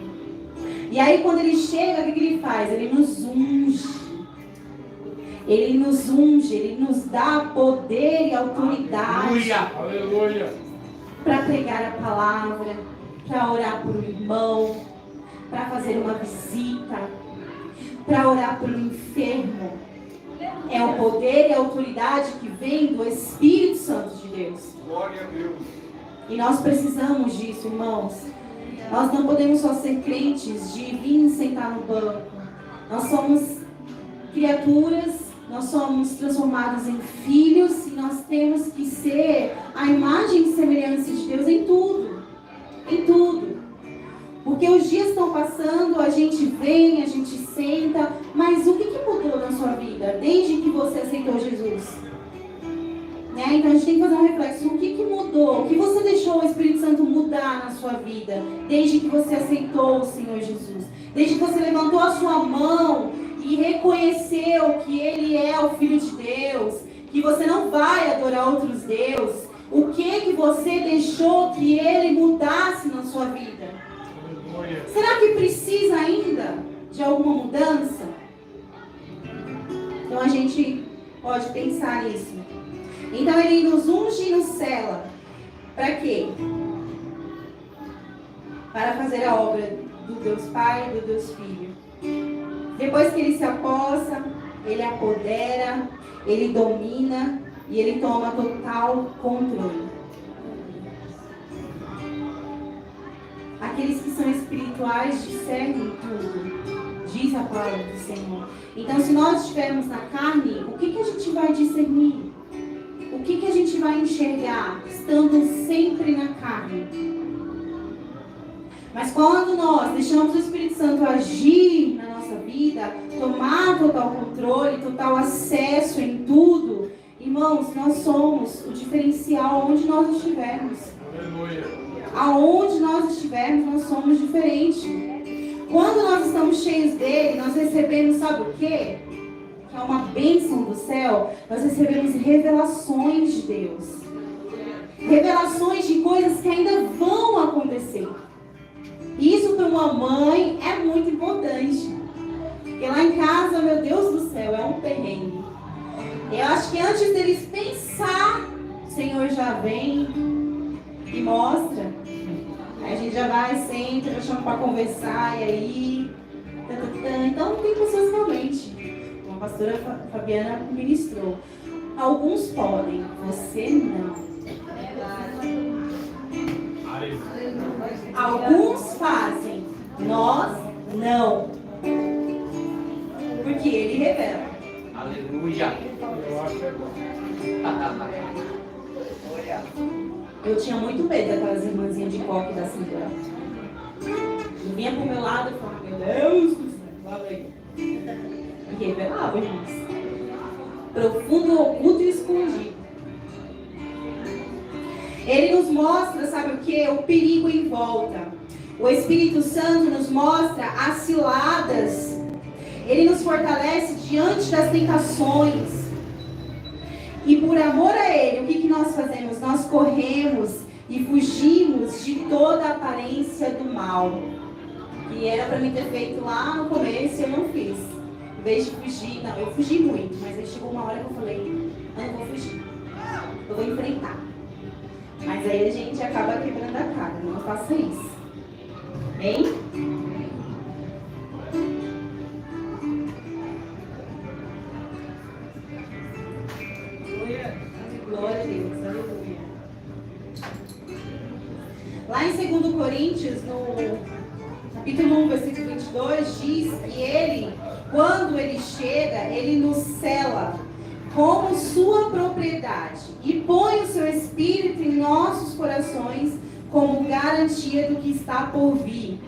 E aí quando ele chega, o que ele faz? Ele nos unge. Ele nos unge, Ele nos dá poder e autoridade para pregar a palavra, para orar por um irmão, para fazer uma visita, para orar por um enfermo. É o poder e a autoridade que vem do Espírito Santo de Deus. Glória a Deus. E nós precisamos disso, irmãos. Nós não podemos só ser crentes de vir sentar no banco. Nós somos criaturas. Nós somos transformados em filhos e nós temos que ser a imagem e semelhança de Deus em tudo. Em tudo. Porque os dias estão passando, a gente vem, a gente senta, mas o que mudou na sua vida desde que você aceitou Jesus? Né? Então a gente tem que fazer um reflexo. O que mudou? O que você deixou o Espírito Santo mudar na sua vida desde que você aceitou o Senhor Jesus? Desde que você levantou a sua mão e reconheceu que Ele é o Filho de Deus, que você não vai adorar outros deuses, o que você deixou que Ele mudasse na sua vida? Será que precisa ainda de alguma mudança? Então a gente pode pensar nisso. Então Ele nos unge e nos sela. Para quê? Para fazer a obra do Deus Pai e do Deus Filho. Depois que Ele se apossa, Ele apodera, Ele domina, E Ele toma total controle. Aqueles que são espirituais discernem tudo, diz a palavra do Senhor. Então, se nós estivermos na carne, o que a gente vai discernir? O que a gente vai enxergar estando sempre na carne? Mas quando nós deixamos o Espírito Santo agir na nossa vida, tomar total controle, total acesso em tudo, irmãos, nós somos o diferencial onde nós estivermos. Aleluia. Aonde nós estivermos, nós somos diferentes. Quando nós estamos cheios dele, nós recebemos, sabe o quê? Que é uma bênção do céu. Nós recebemos revelações de Deus. Revelações de coisas que ainda vão acontecer. Isso para uma mãe é muito importante. Porque lá em casa, meu Deus do céu, é um perrengue. Eu acho que antes deles pensar, o Senhor já vem e mostra. Aí a gente já vai, senta, já chama para conversar, e aí... Então tem pessoas realmente, como a pastora Fabiana ministrou. Alguns podem, você não. Alguns fazem, nós não. Porque Ele revela. Aleluia. Eu tinha muito medo daquelas irmãzinhas de coque da cintura. E vinha pro meu lado e falava, meu Deus do céu, fala aí. E revelava, irmãos. Profundo, oculto e escondido. Ele nos mostra, sabe o que? O perigo em volta. O Espírito Santo nos mostra as ciladas. Ele nos fortalece diante das tentações. E por amor a Ele, o que nós fazemos? Nós corremos e fugimos de toda a aparência do mal. Que era para mim ter feito lá no começo e eu não fiz. Em vez de fugir, não, eu fugi muito, mas aí chegou uma hora que eu falei, eu não vou fugir, eu vou enfrentar. Mas aí a gente acaba quebrando a cara, não faça isso. Hein? Glória a Deus, aleluia. Lá em 2 Coríntios, no capítulo 1, versículo 22, diz que Ele, quando Ele chega, Ele nos cela como sua propriedade e põe o seu Espírito em nossos corações como garantia do que está por vir.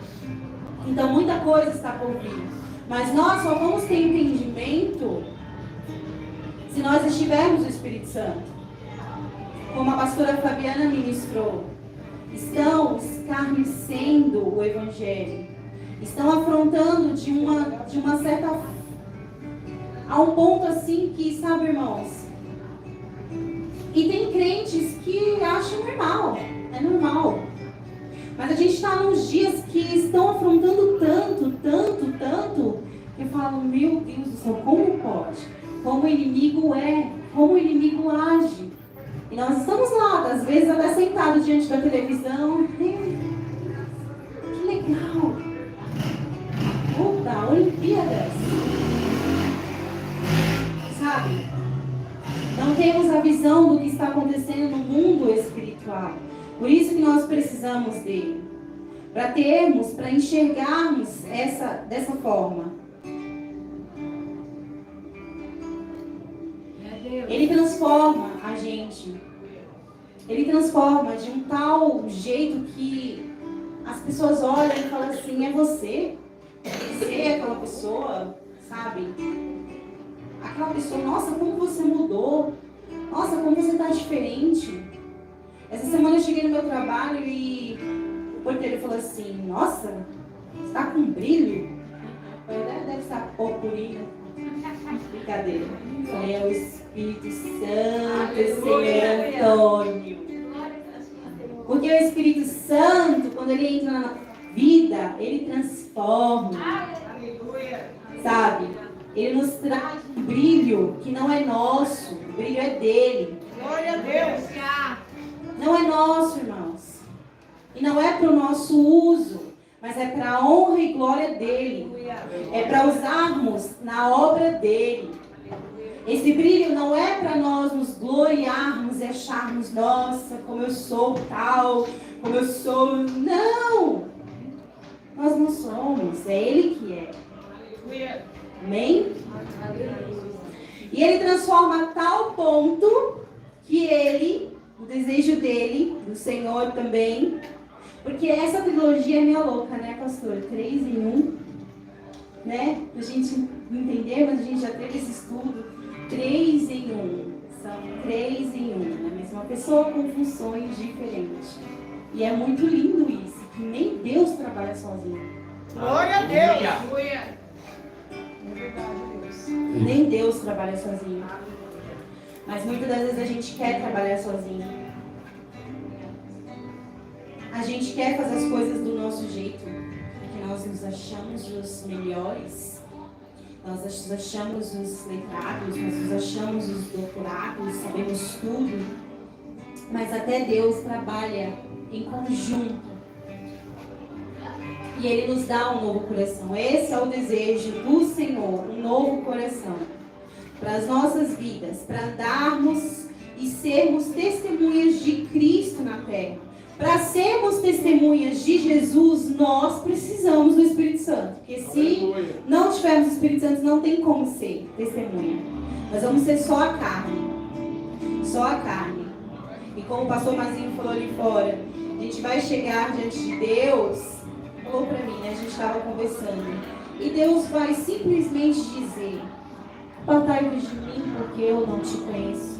Então, muita coisa está por vir. Mas nós só vamos ter entendimento se nós estivermos no Espírito Santo. Como a pastora Fabiana ministrou, estão escarnecendo o Evangelho, estão afrontando de uma certa... a um ponto assim que, sabe, irmãos, e tem crentes que acham normal, é normal. Mas a gente está nos dias que estão afrontando tanto, que eu falo, meu Deus do céu, como pode? Como o inimigo é, como o inimigo age. E nós estamos lá, às vezes até sentados diante da televisão. Que legal! Opa, Olimpíadas! Sabe? Não temos a visão do que está acontecendo no mundo espiritual. Por isso que nós precisamos dele. Para enxergarmos dessa forma. Ele transforma a gente. Ele transforma de um tal jeito que as pessoas olham e falam assim, é você? Você é aquela pessoa, sabe? Aquela pessoa, nossa, como você mudou. Nossa, como você está diferente. Essa semana eu cheguei no meu trabalho e o porteiro falou assim, nossa, você está com brilho? Eu falei, deve estar purpurina. Brincadeira. Falei, é o Espírito Santo, Senhor Antônio. Porque o Espírito Santo, quando ele entra na vida, ele transforma. Sabe? Ele nos traz um brilho que não é nosso. O brilho é dele. Glória a Deus. Não é nosso, irmãos. E não é para o nosso uso, mas é para a honra e glória dele. É para usarmos na obra dele. Esse brilho não é para nós nos gloriarmos e acharmos, nossa, como eu sou tal, como eu sou. Não! Nós não somos, é Ele que é. Amém? E Ele transforma a tal ponto que Ele, o desejo dele, do Senhor também, porque essa trilogia é meio louca, né, pastor? 3 em 1, né? A gente entender, mas a gente já teve esse estudo. 3 em 1. São 3 em 1. A mesma pessoa com funções diferentes. E é muito lindo isso, que nem Deus trabalha sozinho. Glória a Deus. Nem Deus trabalha sozinho. Mas muitas das vezes a gente quer trabalhar sozinho. A gente quer fazer as coisas do nosso jeito. Porque nós nos achamos os melhores. Nós nos achamos os letrados. Nós nos achamos os doutorados. Sabemos tudo. Mas até Deus trabalha em conjunto. E Ele nos dá um novo coração. Esse é o desejo do Senhor. Um novo coração. Para as nossas vidas. Para andarmos e sermos testemunhas de Cristo na terra. Para sermos testemunhas de Jesus, nós precisamos do Espírito Santo. Porque se não tivermos o Espírito Santo, não tem como ser testemunha. Nós vamos ser só a carne. Só a carne. E como o pastor Mazinho falou ali fora, a gente vai chegar diante de Deus. Falou para mim, né? A gente estava conversando. E Deus vai simplesmente dizer: apartai-vos de mim, porque eu não te conheço.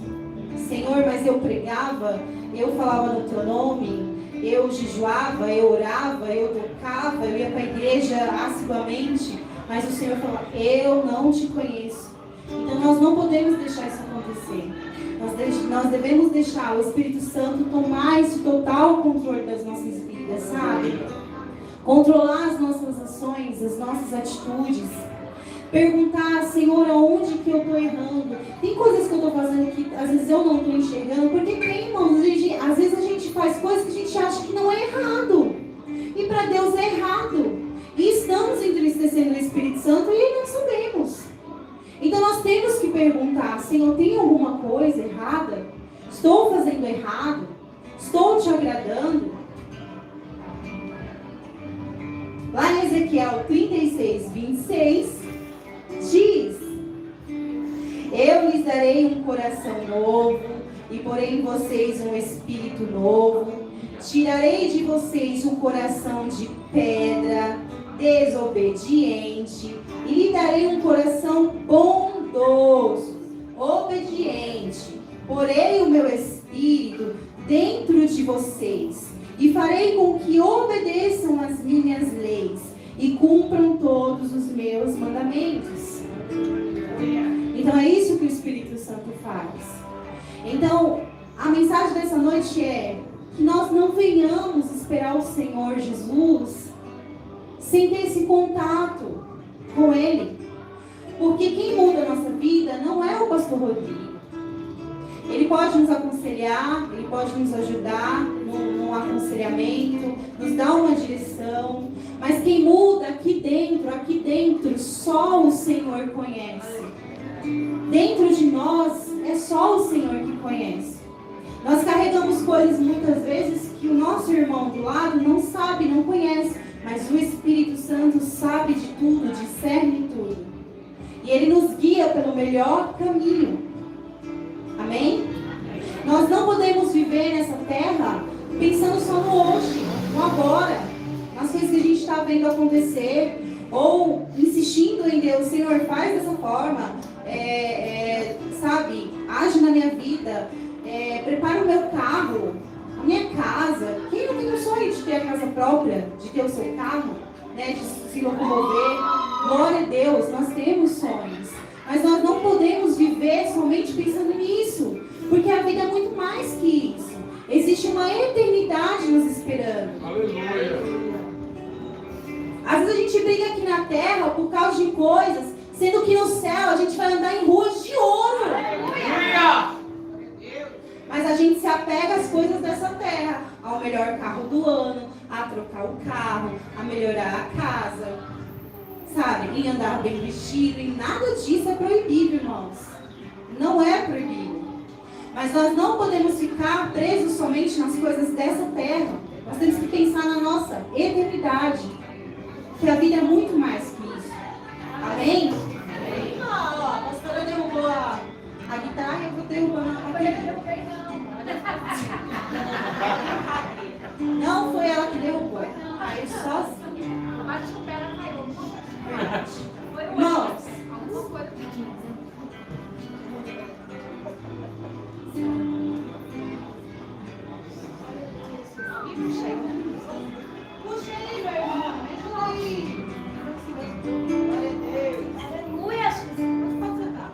Senhor, mas eu pregava, eu falava no teu nome, eu jejuava, eu orava, eu tocava, eu ia para a igreja assiduamente, mas o Senhor falou: eu não te conheço. Então nós não podemos deixar isso acontecer. Nós devemos deixar o Espírito Santo tomar esse total controle das nossas vidas, sabe? Controlar as nossas ações, as nossas atitudes. Perguntar: Senhor, aonde que eu estou errando? Tem coisas que eu estou fazendo que às vezes eu não estou enxergando. Porque tem, irmãos, às vezes a gente faz coisas que a gente acha que não é errado. E para Deus é errado. E estamos entristecendo o Espírito Santo e não sabemos. Então nós temos que perguntar: Senhor, tem alguma coisa errada? Estou fazendo errado? Estou te agradando? Lá em Ezequiel 36, 26, diz: eu lhes darei um coração novo e porei em vocês um espírito novo. Tirarei de vocês um coração de pedra, desobediente, e lhe darei um coração bondoso, obediente. Porei o meu espírito dentro de vocês e farei com que obedeçam as minhas leis e cumpram todos os meus mandamentos. Então é isso que o Espírito Santo faz. Então a mensagem dessa noite é que nós não venhamos esperar o Senhor Jesus sem ter esse contato com Ele. Porque quem muda a nossa vida não é o pastor Rodrigo. Ele pode nos aconselhar, ele pode nos ajudar no aconselhamento, nos dar uma direção. Mas quem muda aqui dentro, só o Senhor conhece. Dentro de nós, é só o Senhor que conhece. Nós carregamos coisas muitas vezes que o nosso irmão do lado não sabe, não conhece. Mas o Espírito Santo sabe de tudo, discerne tudo. E Ele nos guia pelo melhor caminho. Amém? Nós não podemos viver nessa terra pensando só no hoje, no agora, nas coisas que a gente está vendo acontecer, ou insistindo em Deus: Senhor, faz dessa forma, sabe, age na minha vida, prepara o meu carro, a minha casa. Quem não tem o sonho de ter a casa própria, de ter o seu carro, né, de se locomover? Glória a Deus, nós temos sonhos. Mas nós não podemos viver somente pensando nisso. Porque a vida é muito mais que isso. Existe uma eternidade nos esperando. Aleluia. Às vezes a gente briga aqui na terra por causa de coisas, sendo que no céu a gente vai andar em ruas de ouro. Aleluia. Mas a gente se apega às coisas dessa terra. Ao melhor carro do ano, a trocar o carro, a melhorar a casa. Sabe, em andar bem vestido, e nada disso é proibido, irmãos. Não é proibido. Mas nós não podemos ficar presos somente nas coisas dessa terra. Nós temos que pensar na nossa eternidade. Que a vida é muito mais que isso. Amém? A pastora derrubou a guitarra e eu vou derrubando a bateria. Não foi ela que derrubou. Caiu sozinha. Irmãos, puxa aí, meu irmão. Ajuda aí. Glória a Deus. Aleluia. Pode sentar.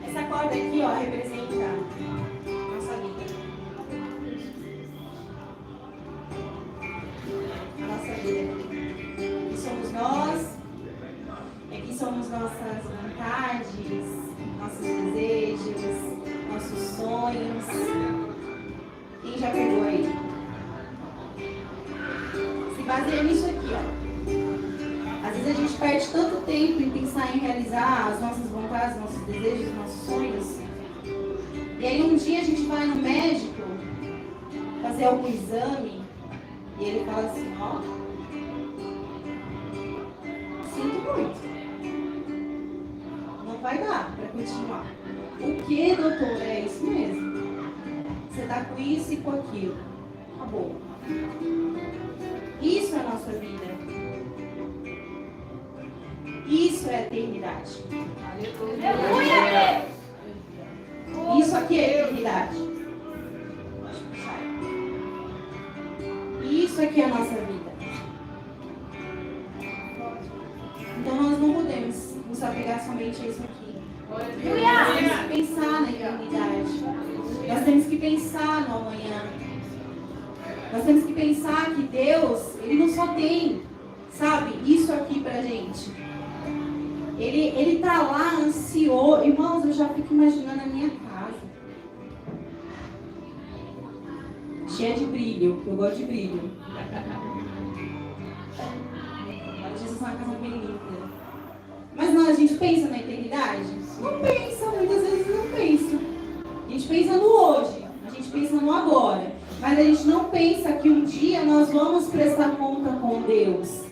Essa corda aqui, ó, representa nossa vida. A nossa vida. Aqui somos nós. E aqui somos nossas vontades, nossos desejos, nossos sonhos. Quem já pegou aí? Se baseia nisso aqui, ó. Às vezes a gente perde tanto tempo em pensar em realizar as nossas vontades, nossos desejos, nossos sonhos. E aí um dia a gente vai no médico fazer algum exame e ele fala assim, ó, sinto muito. Não vai dar para continuar. O que, doutor? É isso mesmo. Você está com isso e com aquilo. Acabou. Isso é a nossa vida. Isso é a eternidade. Aleluia! Isso aqui é a eternidade. Isso aqui é a nossa vida. Então nós não podemos nos apegar somente a isso aqui. Nós temos que pensar na eternidade. Nós temos que pensar no amanhã. Nós temos que pensar que Deus, Ele não só tem, sabe, isso aqui pra gente. Ele tá lá ansioso. Irmãos, eu já fico imaginando a minha casa. Cheia de brilho, eu gosto de brilho. Jesus é uma casa bem linda. Mas não, a gente pensa na eternidade? Não pensa, muitas vezes não pensa. A gente pensa no hoje, a gente pensa no agora. Mas a gente não pensa que um dia nós vamos prestar conta com Deus.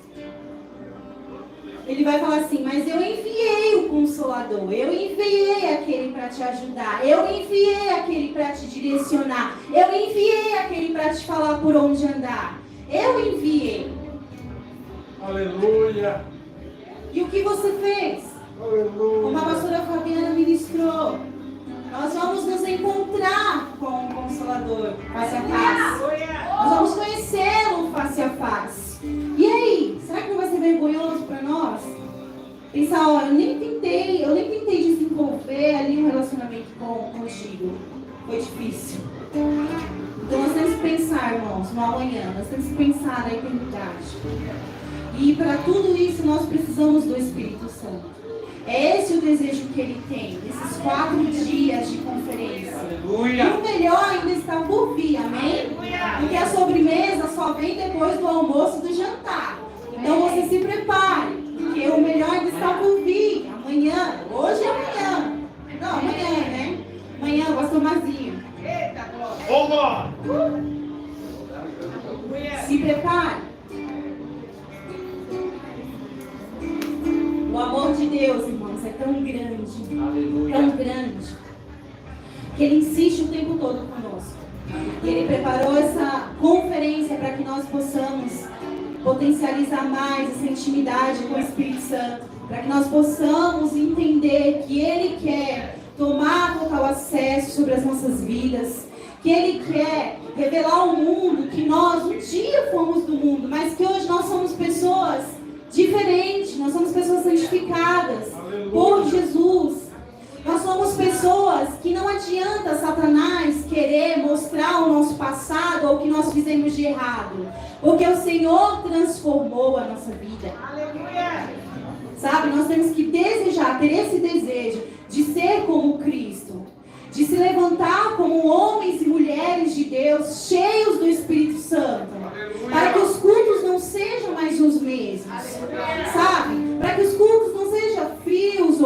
Ele vai falar assim, mas eu enviei o Consolador, eu enviei aquele para te ajudar, eu enviei aquele para te direcionar, eu enviei aquele para te falar por onde andar. Eu enviei. Aleluia. E o que você fez? Aleluia. Como a pastora Fabiana ministrou, nós vamos nos encontrar com o Consolador face a face. Nós vamos conhecê-lo face a face. E aí, será que não vai ser vergonhoso para nós? Pensar, ó, eu nem tentei desenvolver ali um relacionamento contigo. Foi difícil. Então nós temos que pensar, irmãos, no amanhã. Nós temos que pensar na eternidade. E para tudo isso nós precisamos do Espírito Santo. É esse o desejo que ele tem, nesses 4 dias de conferência. Aleluia. E o melhor ainda está por vir, amém? Porque a sobremesa só vem depois do almoço e do jantar. Então você se prepare, porque o melhor ainda está por vir. Amanhã, hoje e amanhã. Não, amanhã, né? Amanhã, pastor Mazinho. Vamos! Se prepare. O amor de Deus, irmãos, é tão grande, tão grande, que Ele insiste o tempo todo conosco. E Ele preparou essa conferência para que nós possamos potencializar mais essa intimidade com o Espírito Santo, para que nós possamos entender que Ele quer tomar total acesso sobre as nossas vidas, que Ele quer revelar ao mundo que nós um dia fomos do mundo, mas que hoje nós somos pessoas diferentes, nós somos pessoas santificadas por Jesus. Nós somos pessoas que não adianta Satanás querer mostrar o nosso passado ou o que nós fizemos de errado, porque o Senhor transformou a nossa vida. Aleluia. Sabe, nós temos que desejar, ter esse desejo de ser como Cristo, de se levantar como homens e mulheres de Deus, cheios do Espírito Santo, para que os cultos não sejam mais os mesmos, sabe? Para que os cultos não sejam frios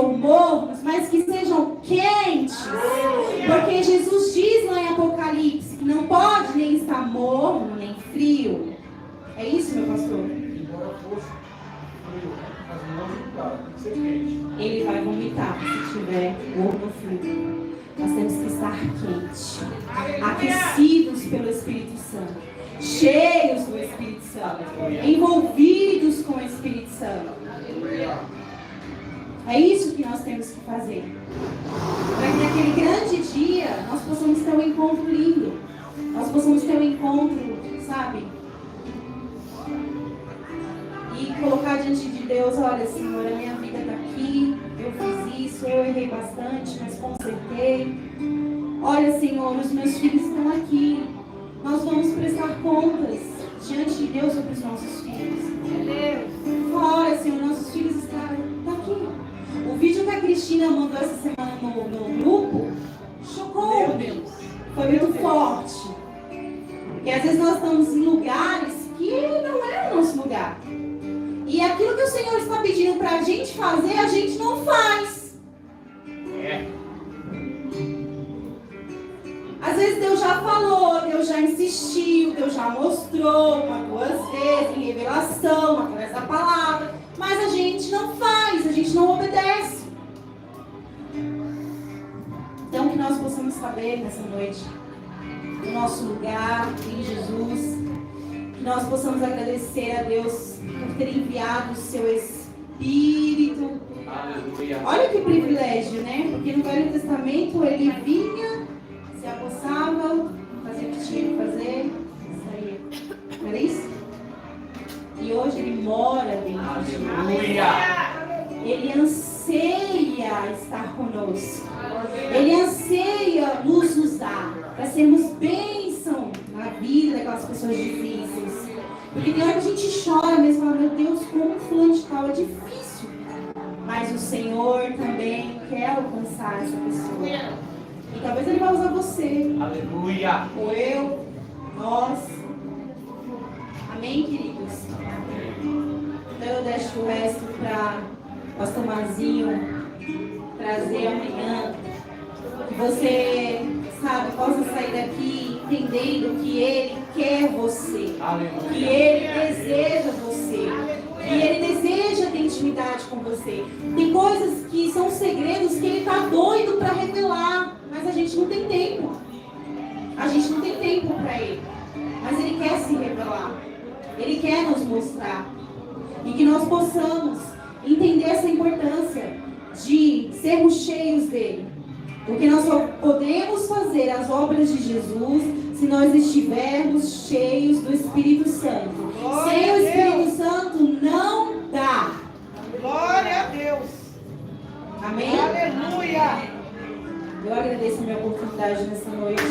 Ele vai vomitar se tiver gordo frio. Nós temos que estar quentes, aquecidos pelo Espírito Santo, cheios do Espírito Santo, envolvidos com o Espírito Santo. É isso que nós temos que fazer. Para que naquele grande dia nós possamos ter um encontro lindo. Nós possamos ter um encontro, sabe? E colocar diante de Deus, olha, Senhor, a minha vida está aqui, eu fiz isso, eu errei bastante, mas consertei. Olha, Senhor, os meus filhos estão aqui. Nós vamos prestar contas diante de Deus sobre os nossos filhos. Olha, Senhor, nossos filhos estão aqui. O vídeo que a Cristina mandou essa semana no grupo chocou. Foi muito forte. Porque às vezes nós estamos em lugares que não é o nosso lugar. E aquilo que o Senhor está pedindo para a gente fazer, a gente não faz. Às vezes Deus já falou, Deus já insistiu, Deus já mostrou uma, duas vezes, em revelação, através da palavra. Mas a gente não faz, a gente não obedece. Então que nós possamos saber nessa noite o nosso lugar em Jesus. Que nós possamos agradecer a Deus por ter enviado o seu Espírito. Aleluia. Olha que privilégio, né? Porque no Velho Testamento ele vinha, se apossava, fazia o que tinha que fazer, saía. Não era isso? E hoje ele mora dentro de nós. Ele anseia estar conosco. Ele anseia nos usar para sermos bênção na vida daquelas pessoas difíceis. Porque tem hora que a gente chora mesmo, fala, meu Deus, como fulano de tal é difícil. Mas o Senhor também quer alcançar essa pessoa. E talvez Ele vai usar você. Aleluia. Ou eu, nós. Amém, queridos? Então eu deixo o resto para Pastor Mazinho trazer amanhã. Que você, sabe, possa sair daqui entendendo que Ele quer você. Aleluia. Que Ele deseja você. Que Ele deseja ter intimidade com você. Tem coisas que são segredos que Ele está doido para revelar. Mas a gente não tem tempo. A gente não tem tempo para Ele. Mas Ele quer se revelar. Ele quer nos mostrar. E que nós possamos entender essa importância de sermos cheios dEle. Porque nós só podemos fazer as obras de Jesus se nós estivermos cheios do Espírito Santo. Sem o Espírito Santo não dá. Glória a Deus. Amém? Aleluia. Eu agradeço a minha oportunidade nessa noite.